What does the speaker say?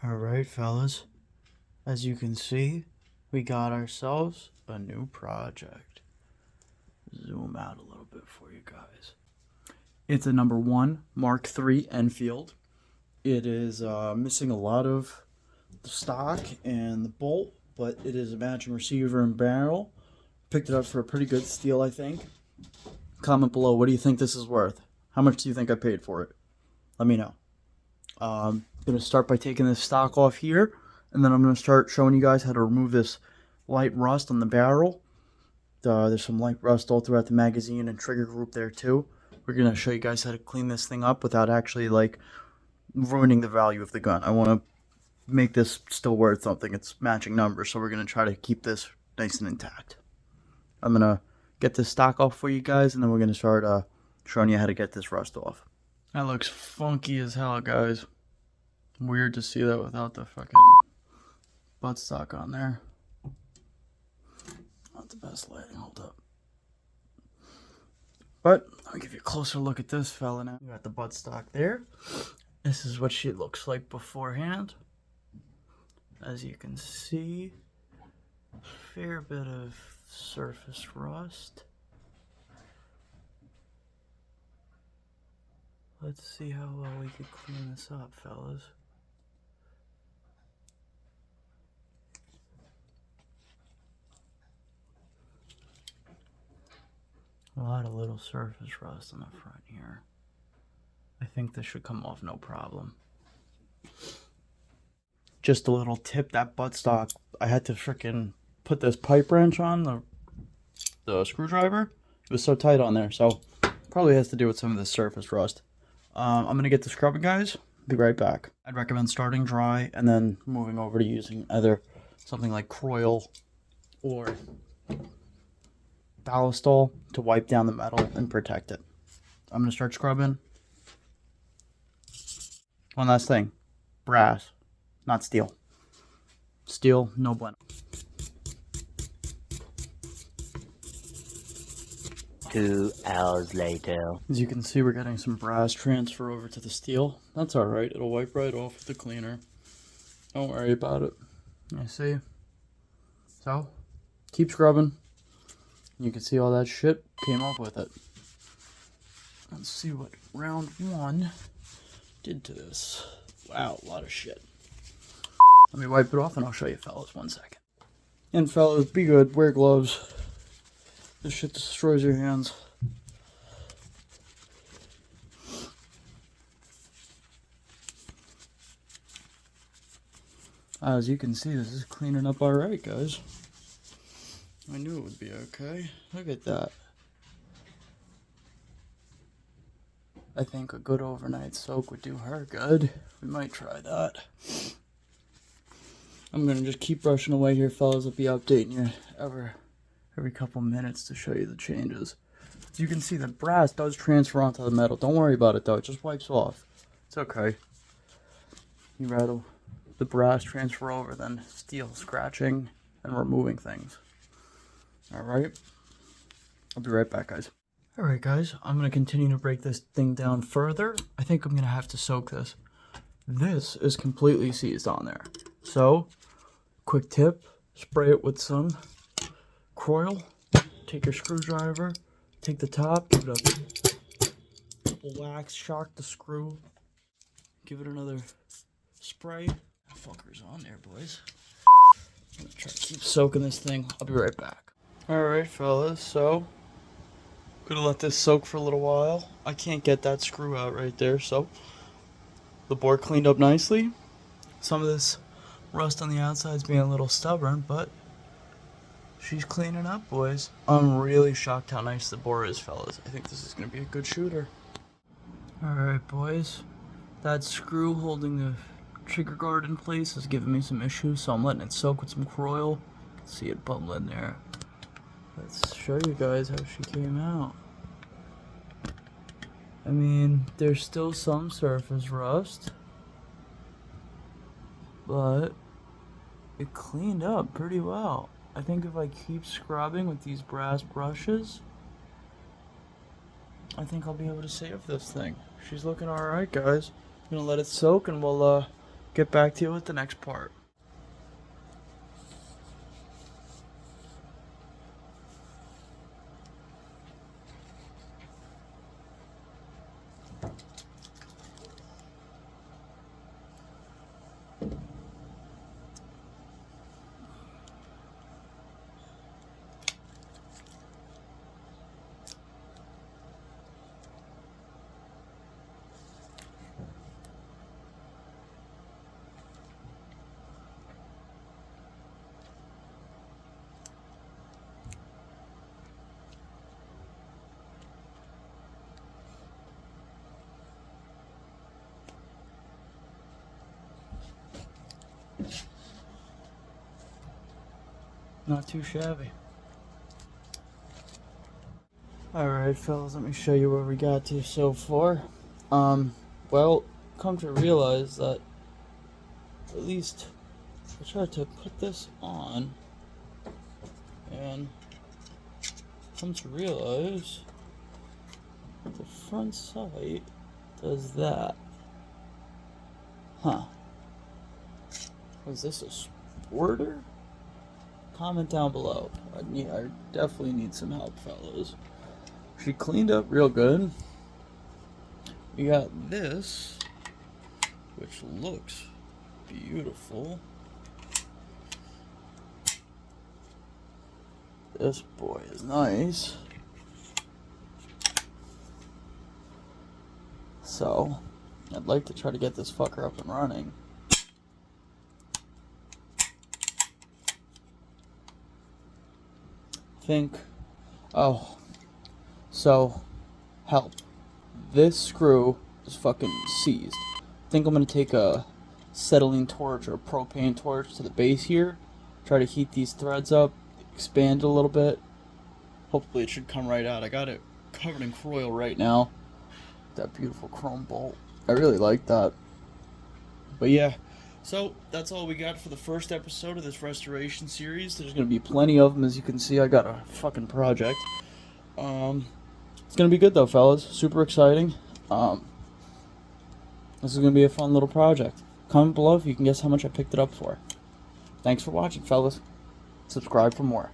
Alright fellas, as you can see, we got ourselves a new project. Zoom out a little bit for you guys. It's a number 1 Mark III Enfield. It is missing a lot of the stock and the bolt, but it is a matching receiver and barrel. Picked it up for a pretty good steal, I think. Comment below, what do you think this is worth? How much do you think I paid for it? Let me know. I'm going to start by taking this stock off here, and then I'm going to start showing you guys how to remove this light rust on the barrel. There's some light rust all throughout the magazine and trigger group there too. We're going to show you guys how to clean this thing up without actually like ruining the value of the gun. I want to make this still worth something. It's matching numbers, so we're going to try to keep this nice and intact. I'm going to get this stock off for you guys, and then we're going to start showing you how to get this rust off. That looks funky as hell, guys. Weird to see that without the fucking buttstock on there. Not the best lighting, hold up. But I'll give you a closer look at this fella now. We got the buttstock there. This is what she looks like beforehand. As you can see, fair bit of surface rust. Let's see how well we could clean this up, fellas. A lot of little surface rust on the front here. I think this should come off no problem. Just a little tip, that buttstock, I had to freaking put this pipe wrench on the screwdriver. It was so tight on there, so probably has to do with some of the surface rust. I'm going to get to scrubbing, guys. Be right back. I'd recommend starting dry and then moving over to using either something like Kroil or Ballistol to wipe down the metal and protect it. I'm going to start scrubbing. One last thing. Brass, not steel. Steel, no bueno. 2 hours later. As you can see, we're getting some brass transfer over to the steel. That's alright, it'll wipe right off with the cleaner. Don't worry about it. You see? So, keep scrubbing. You can see all that shit came off with it. Let's see what round 1 did to this. Wow, a lot of shit. Let me wipe it off and I'll show you fellas 1 second. And fellas, be good, wear gloves. This shit destroys your hands. As you can see, this is cleaning up alright, guys. I knew it would be okay. Look at that. I think a good overnight soak would do her good. We might try that. I'm gonna just keep brushing away here, fellas. I'll be updating you every couple minutes to show you the changes. As you can see, the brass does transfer onto the metal. Don't worry about it though, it just wipes off. It's okay. You rattle the brass transfer over than steel scratching and removing things. Alright, I'll be right back, guys. Alright guys, I'm going to continue to break this thing down further. I think I'm going to have to soak this. This is completely seized on there. So, quick tip, spray it with some Kroil. Take your screwdriver, take the top, give it a couple whacks, shock the screw. Give it another spray. That fucker's on there, boys. I'm going to try to keep soaking this thing. I'll be right back. Alright fellas, so gonna let this soak for a little while. I can't get that screw out right there, so the board cleaned up nicely. Some of this rust on the outside is being a little stubborn, but she's cleaning up, boys. I'm really shocked how nice the bore is, fellas. I think this is gonna be a good shooter. Alright boys, that screw holding the trigger guard in place is giving me some issues, so I'm letting it soak with some Kroil. You can see it bubbling there. Let's show you guys how she came out. I mean, there's still some surface rust, but it cleaned up pretty well. I think if I keep scrubbing with these brass brushes, I think I'll be able to save this thing. She's looking alright, guys. I'm gonna let it soak and we'll get back to you with the next part. Not too shabby. Alright fellas, let me show you where we got to so far. Well, come to realize that at least I tried to put this on and come to realize the front sight does that. Huh. Was this a sporter? Comment down below. I definitely need some help, fellas. She cleaned up real good. We got this, which looks beautiful. This boy is nice. So, I'd like to try to get this fucker up and running. So, help. This screw is fucking seized. I think I'm gonna take a acetylene torch or a propane torch to the base here. Try to heat these threads up, expand a little bit. Hopefully it should come right out. I got it covered in Kroil right now. That beautiful chrome bolt. I really like that. But yeah. So, that's all we got for the first episode of this restoration series. There's going to be plenty of them, as you can see. I got a fucking project. It's going to be good, though, fellas. Super exciting. This is going to be a fun little project. Comment below if you can guess how much I picked it up for. Thanks for watching, fellas. Subscribe for more.